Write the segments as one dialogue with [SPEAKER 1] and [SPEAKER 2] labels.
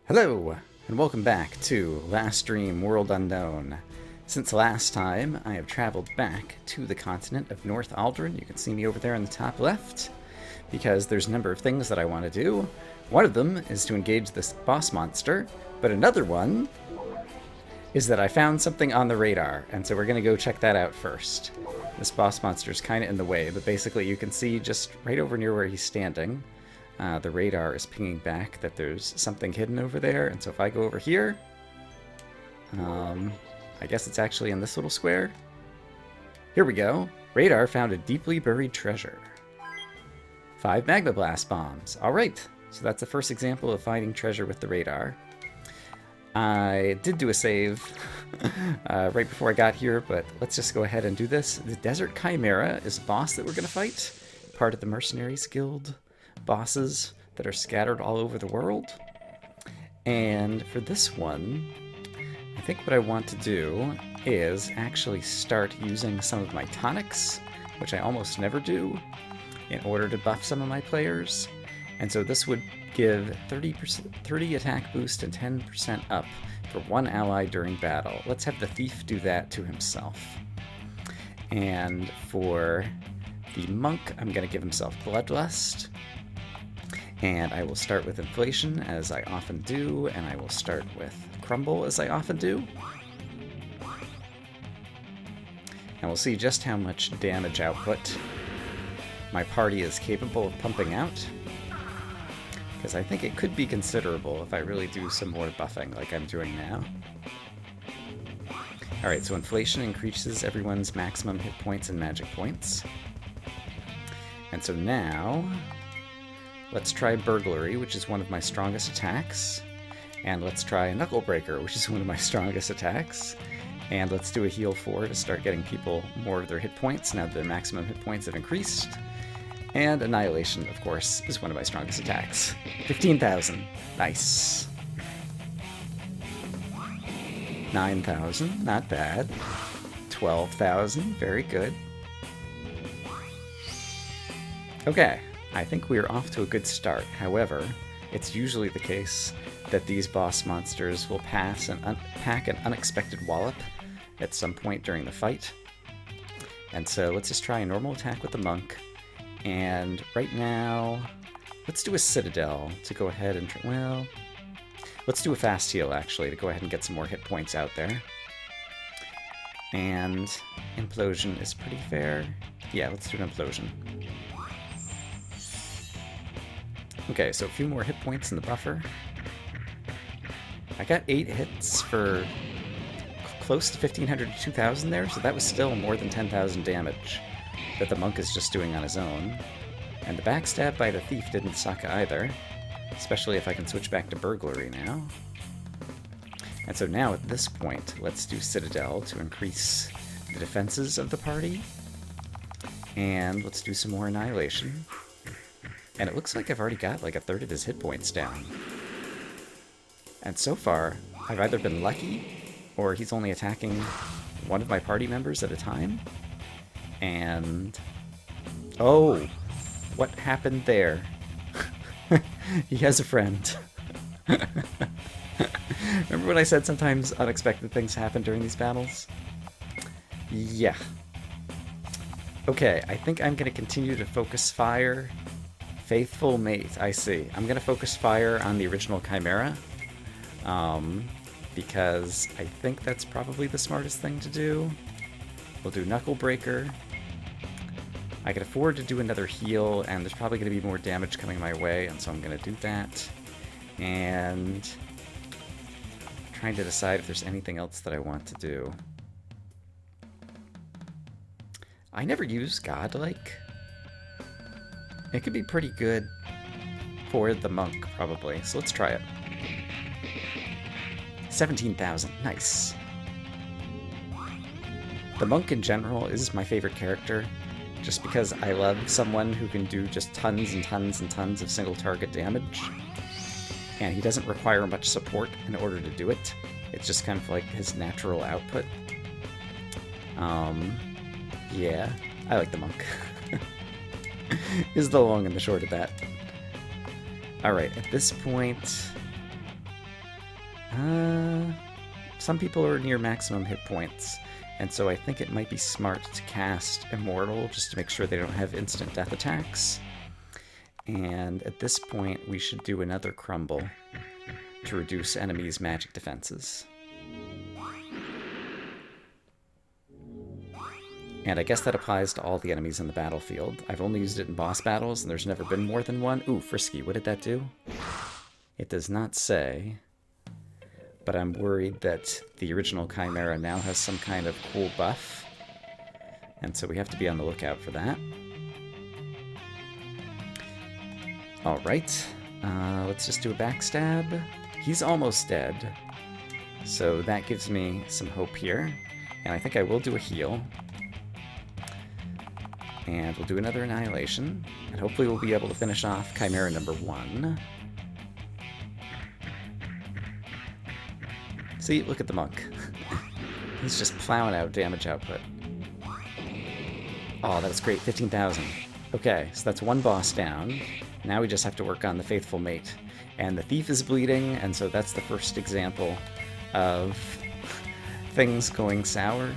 [SPEAKER 1] Hello, and welcome back to Last Dream World Unknown. Since last time, I have traveled back to the continent of North Aldrin. You can see me over there in the top left, because there's a number of things that I want to do. One of them is to engage this boss monster, but another one is that I found something on the radar, and so we're going to go check that out first. This boss monster is kind of in the way, but basically you can see just right over near where he's standing, the radar is pinging back that there's something hidden over there, and so if I go over here, I guess it's actually in this little square. Here we go. Radar found a deeply buried treasure. 5 Magma Blast bombs. Alright, so that's the first example of finding treasure with the radar. I did do a save right before I got here, but let's just go ahead and do this. The Desert Chimera is a boss that we're going to fight. Part of the Mercenary Guild bosses that are scattered all over the world. And for this one, I think what I want to do is actually start using some of my tonics, which I almost never do, in order to buff some of my players. And so this would give 30 attack boost and 10% up for one ally during battle. Let's have the Thief do that to himself. And for the Monk, I'm going to give himself Bloodlust. And I will start with Inflation, as I often do, and I will start with Crumble, as I often do. And we'll see just how much damage output my party is capable of pumping out, because I think it could be considerable if I really do some more buffing like I'm doing now. Alright, so Inflation increases everyone's maximum hit points and magic points. And so now, let's try Burglary, which is one of my strongest attacks. And let's try Knuckle Breaker, which is one of my strongest attacks. And let's do a heal 4 to start getting people more of their hit points now that their maximum hit points have increased. And Annihilation, of course, is one of my strongest attacks. 15,000. Nice. 9,000. Not bad. 12,000. Very good. Okay. I think we are off to a good start. However, it's usually the case that these boss monsters will pack an unexpected wallop at some point during the fight. And so let's just try a normal attack with the Monk. And right now, let's do a Citadel to go ahead and well, let's do a fast heal actually to go ahead and get some more hit points out there. And Implosion is pretty fair. Yeah, let's do an Implosion. Okay, so a few more hit points in the buffer. I got 8 hits for close to 1,500 to 2,000 there, so that was still more than 10,000 damage that the Monk is just doing on his own. And the backstab by the Thief didn't suck either, especially if I can switch back to Burglary now. And so now at this point, let's do Citadel to increase the defenses of the party. And let's do some more Annihilation. And it looks like I've already got like a third of his hit points down. And so far, I've either been lucky, or he's only attacking one of my party members at a time. And... oh! What happened there? He has a friend. Remember when I said sometimes unexpected things happen during these battles? Yeah. Okay, I think I'm going to continue to focus fire. Faithful Mate, I see. I'm going to focus fire on the original Chimera, because I think that's probably the smartest thing to do. We'll do Knuckle Breaker. I can afford to do another heal, and there's probably going to be more damage coming my way, and so I'm going to do that. And I'm trying to decide if there's anything else that I want to do. I never use Godlike. It could be pretty good for the Monk, probably. So let's try it. 17,000. Nice. The Monk in general is my favorite character, just because I love someone who can do just tons and tons and tons of single target damage. And he doesn't require much support in order to do it. It's just kind of like his natural output. Yeah, I like the Monk. Is the long and the short of that. Alright, at this point, Some people are near maximum hit points, and so I think it might be smart to cast Immortal just to make sure they don't have instant death attacks. And at this point, we should do another Crumble to reduce enemies' magic defenses. And I guess that applies to all the enemies in the battlefield. I've only used it in boss battles, and there's never been more than one. Ooh, Frisky, what did that do? It does not say, but I'm worried that the original Chimera now has some kind of cool buff, and so we have to be on the lookout for that. Alright, let's just do a backstab. He's almost dead, so that gives me some hope here, and I think I will do a heal. And we'll do another Annihilation, and hopefully we'll be able to finish off Chimera number 1. See, look at the monk. He's just plowing out damage output. Oh, that was great, 15,000. Okay, so that's one boss down. Now we just have to work on the Faithful Mate. And the Thief is bleeding, and so that's the first example of things going sour.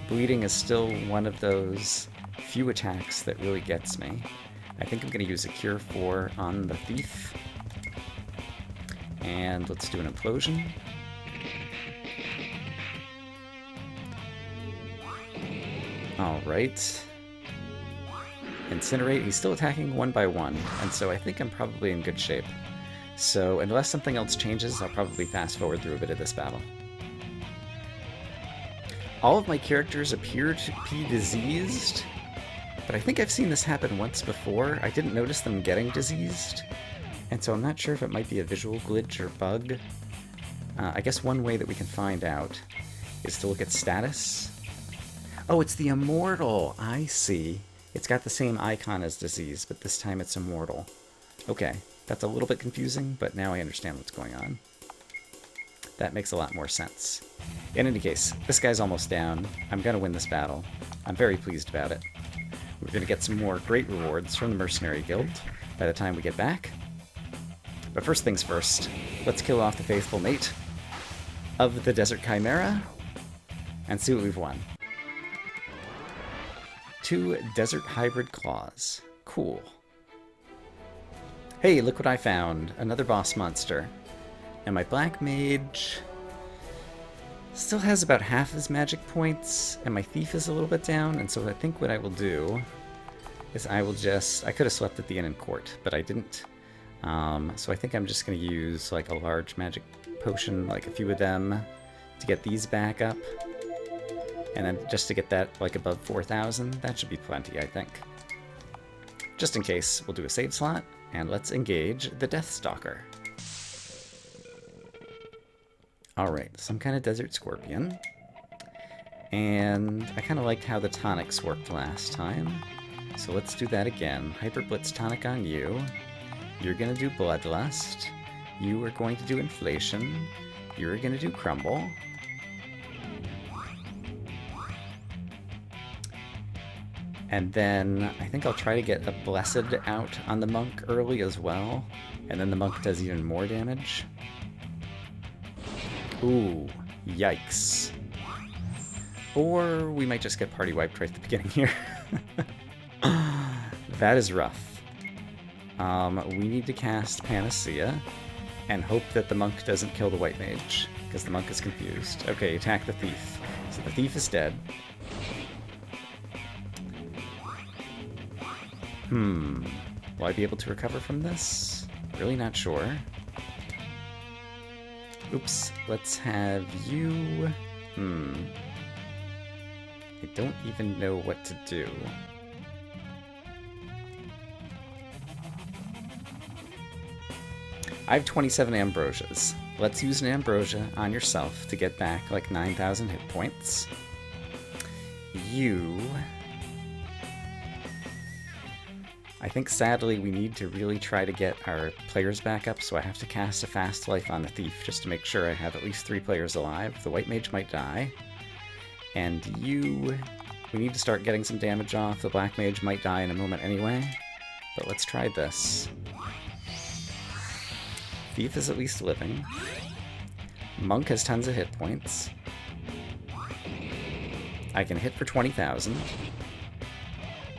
[SPEAKER 1] Bleeding is still one of those few attacks that really gets me. I think I'm going to use a Cure 4 on the Thief. And let's do an Implosion. Alright. Incinerate, he's still attacking one by one, and so I think I'm probably in good shape. So unless something else changes, I'll probably fast forward through a bit of this battle. All of my characters appear to be diseased, but I think I've seen this happen once before. I didn't notice them getting diseased, and so I'm not sure if it might be a visual glitch or bug. I guess one way that we can find out is to look at status. Oh, it's the Immortal! I see. It's got the same icon as disease, but this time it's Immortal. Okay, that's a little bit confusing, but now I understand what's going on. That makes a lot more sense. In any case, this guy's almost down. I'm gonna win this battle. I'm very pleased about it. We're gonna get some more great rewards from the Mercenary Guild by the time we get back. But first things first, let's kill off the Faithful Mate of the Desert Chimera and see what we've won. 2 Desert Hybrid Claws. Cool. Hey, look what I found. Another boss monster. And my Black Mage still has about half his magic points, and my Thief is a little bit down, and so I think what I will do is I could have slept at the Inn in Court, but I didn't. So I think I'm just going to use like a large magic potion, like a few of them, to get these back up. And then just to get that like above 4,000, that should be plenty, I think. Just in case, we'll do a save slot, and let's engage the Deathstalker. Alright, some kind of desert scorpion. And I kind of liked how the tonics worked last time, so let's do that again. Hyper Blitz tonic on you. You're going to do Bloodlust. You are going to do Inflation. You're going to do Crumble. And then I think I'll try to get a Blessed out on the monk early as well, and then the monk does even more damage. Ooh, yikes. Or we might just get party wiped right at the beginning here. That is rough. We need to cast Panacea and hope that the monk doesn't kill the white mage, because the monk is confused. Okay, attack the thief. So the thief is dead. Will I be able to recover from this? Really not sure. Oops, let's have you... I don't even know what to do. I have 27 ambrosias. Let's use an ambrosia on yourself to get back like 9,000 hit points. You... I think sadly we need to really try to get our players back up, so I have to cast a Fast Life on the Thief just to make sure I have at least 3 players alive. The White Mage might die. And you... we need to start getting some damage off. The Black Mage might die in a moment anyway. But let's try this. Thief is at least living. Monk has tons of hit points. I can hit for 20,000.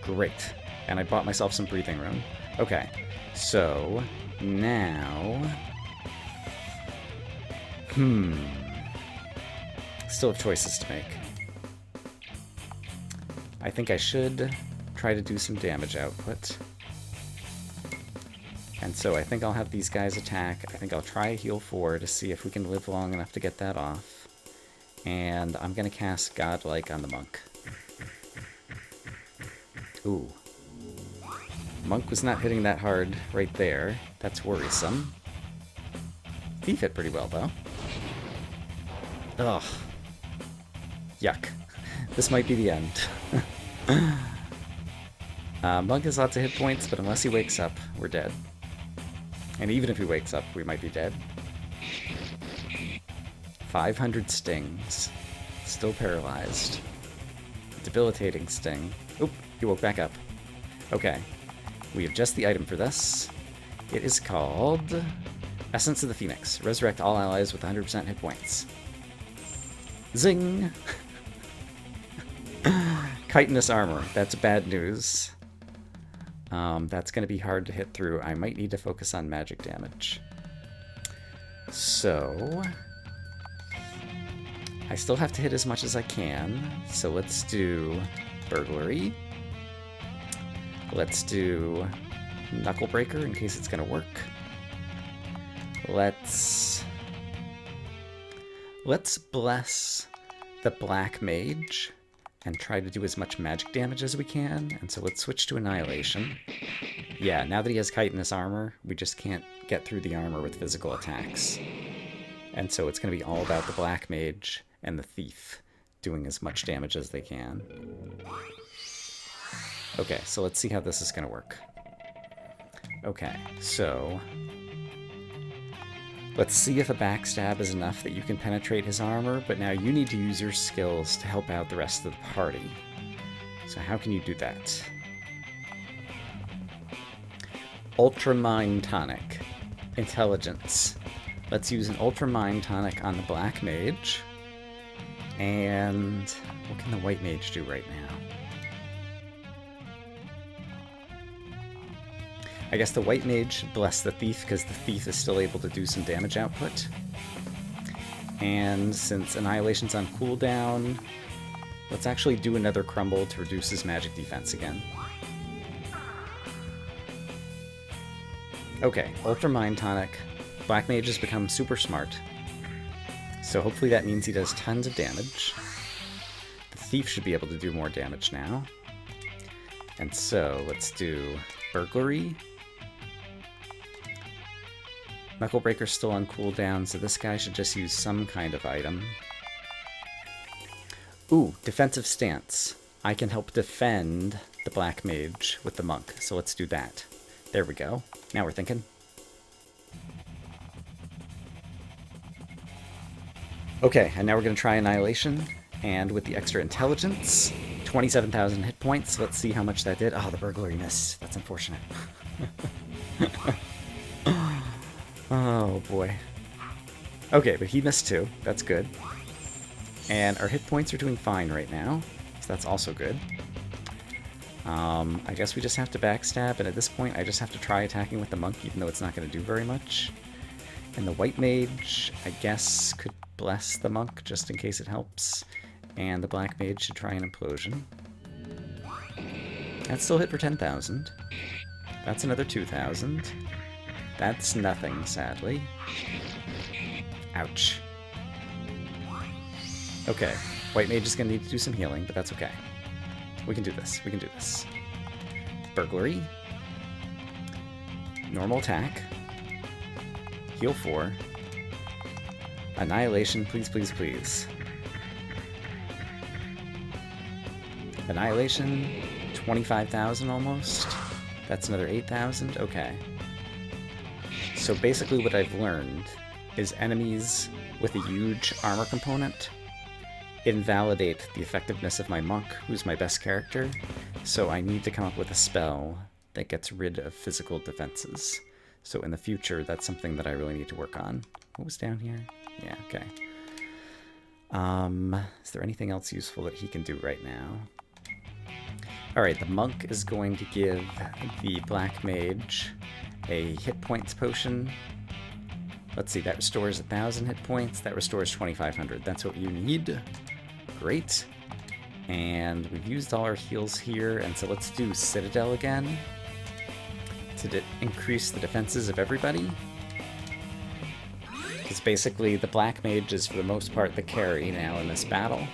[SPEAKER 1] Great. And I bought myself some breathing room. Okay, so now... Still have choices to make. I think I should try to do some damage output. And so I think I'll have these guys attack. I think I'll try heal 4 to see if we can live long enough to get that off. And I'm going to cast Godlike on the Monk. Ooh. Monk was not hitting that hard right there. That's worrisome. Thief hit pretty well, though. Ugh. Yuck. This might be the end. Monk has lots of hit points, but unless he wakes up, we're dead. And even if he wakes up, we might be dead. 500 stings. Still paralyzed. Debilitating sting. Oop, he woke back up. Okay. We have just the item for this. It is called Essence of the Phoenix. Resurrect all allies with 100% hit points. Zing! Chitinous armor. That's bad news. That's going to be hard to hit through. I might need to focus on magic damage. So... I still have to hit as much as I can. So let's do Burglary. Let's do Knuckle Breaker in case it's going to work. Let's bless the Black Mage and try to do as much magic damage as we can. And so let's switch to Annihilation. Yeah, now that he has chitinous armor, we just can't get through the armor with physical attacks. And so it's going to be all about the Black Mage and the Thief doing as much damage as they can. Okay, so let's see how this is going to work. Okay, so let's see if a backstab is enough that you can penetrate his armor, but now you need to use your skills to help out the rest of the party. So how can you do that? Ultramind Tonic. Intelligence. Let's use an Ultramind Tonic on the Black Mage. And what can the White Mage do right now? I guess the White Mage should bless the Thief, because the Thief is still able to do some damage output. And since Annihilation's on cooldown, let's actually do another Crumble to reduce his magic defense again. Okay, Ultramind Tonic. Black Mage has become super smart. So hopefully that means he does tons of damage. The Thief should be able to do more damage now. And so let's do Burglary. Knuckle Breaker's still on cooldown, so this guy should just use some kind of item. Ooh, Defensive Stance. I can help defend the Black Mage with the Monk, so let's do that. There we go. Now we're thinking. Okay, and now we're going to try Annihilation, and with the extra intelligence, 27,000 hit points. Let's see how much that did. Oh, the Burglary missed. That's unfortunate. Oh, boy. Okay, but he missed too. That's good. And our hit points are doing fine right now, so that's also good. I guess we just have to backstab, and at this point I just have to try attacking with the Monk, even though it's not going to do very much. And the White Mage, I guess, could bless the Monk just in case it helps. And the Black Mage should try an Implosion. That's still hit for 10,000. That's another 2,000. That's nothing, sadly. Ouch. Okay, White Mage is going to need to do some healing, but that's okay. We can do this. We can do this. Burglary. Normal attack. Heal 4. Annihilation, please, please, please. Annihilation, 25,000 almost. That's another 8,000. Okay. So basically what I've learned is enemies with a huge armor component invalidate the effectiveness of my Monk, who's my best character, so I need to come up with a spell that gets rid of physical defenses. So in the future, that's something that I really need to work on. What was down here? Yeah, okay. Is there anything else useful that he can do right now? Alright, the monk is going to give the black mage a hit points potion. Let's see, that restores 1,000 hit points. That restores 2,500. That's what you need. Great. And we've used all our heals here, and so let's do Citadel again to increase the defenses of everybody. Because basically the black mage is for the most part the carry now in this battle.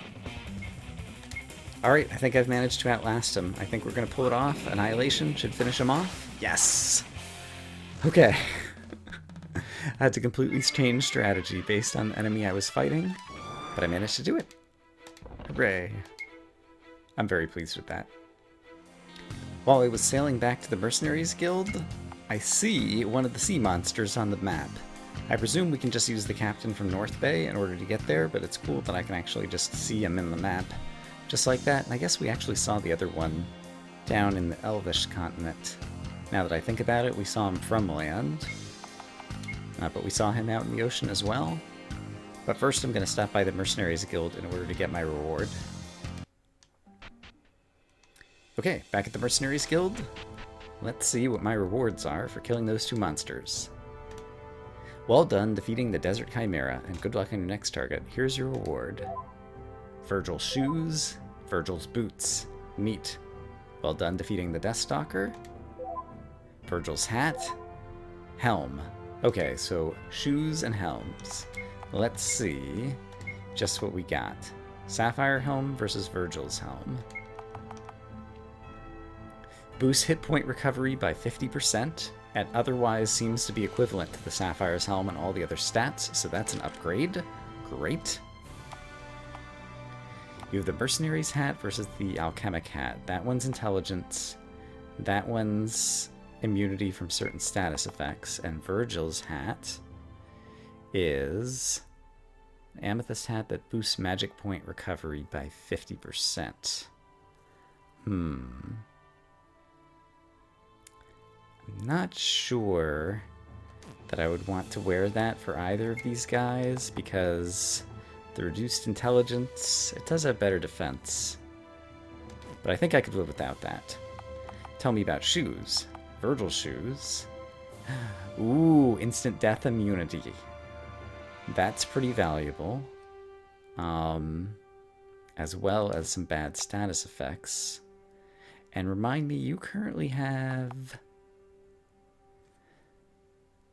[SPEAKER 1] Alright, I think I've managed to outlast him. I think we're going to pull it off. Annihilation should finish him off. Yes! Okay. I had to completely change strategy based on the enemy I was fighting, but I managed to do it. Hooray. I'm very pleased with that. While I was sailing back to the Mercenaries Guild, I see one of the sea monsters on the map. I presume we can just use the captain from North Bay in order to get there, but it's cool that I can actually just see him in the map. Just like that, and I guess we actually saw the other one down in the Elvish continent. Now that I think about it, we saw him from land, but we saw him out in the ocean as well. But first I'm going to stop by the Mercenaries Guild in order to get my reward. Okay, back at the Mercenaries Guild. Let's see what my rewards are for killing those two monsters. Well done defeating the Desert Chimera, and good luck on your next target. Here's your reward. Virgil's shoes, Virgil's boots. Neat. Well done defeating the Deathstalker. Virgil's hat, helm. Okay, so shoes and helms. Let's see just what we got. Sapphire helm versus Virgil's helm. Boosts hit point recovery by 50%, and otherwise seems to be equivalent to the Sapphire's helm and all the other stats, so that's an upgrade. Great. You have the Mercenary's hat versus the Alchemic hat. That one's intelligence. That one's immunity from certain status effects. And Virgil's hat is an amethyst hat that boosts magic point recovery by 50%. I'm not sure that I would want to wear that for either of these guys, because the reduced intelligence, it does have better defense. But I think I could live without that. Tell me about shoes. Virgil's shoes. Ooh, instant death immunity. That's pretty valuable. As well as some bad status effects. And remind me, you currently have...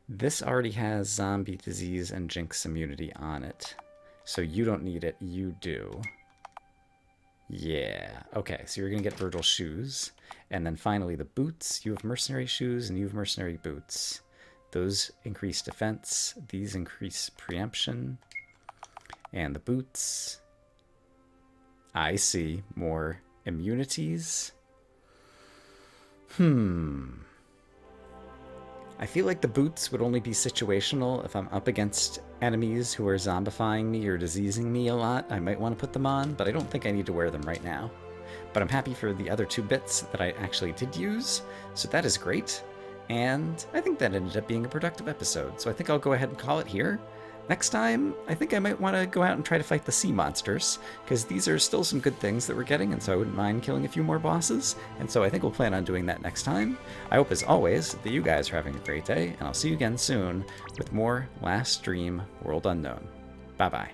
[SPEAKER 1] This already has zombie disease and jinx immunity on it. So you don't need it, you do. Yeah. Okay, so you're going to get Virgil's shoes. And then finally the boots. You have mercenary shoes and you have mercenary boots. Those increase defense. These increase preemption. And the boots. I see. More immunities. I feel like the boots would only be situational if I'm up against enemies who are zombifying me or diseasing me a lot. I might want to put them on, but I don't think I need to wear them right now. But I'm happy for the other two bits that I actually did use, so that is great. And I think that ended up being a productive episode, so I think I'll go ahead and call it here. Next time, I think I might want to go out and try to fight the sea monsters, because these are still some good things that we're getting, and so I wouldn't mind killing a few more bosses, and so I think we'll plan on doing that next time. I hope, as always, that you guys are having a great day, and I'll see you again soon with more Last Stream World Unknown. Bye-bye.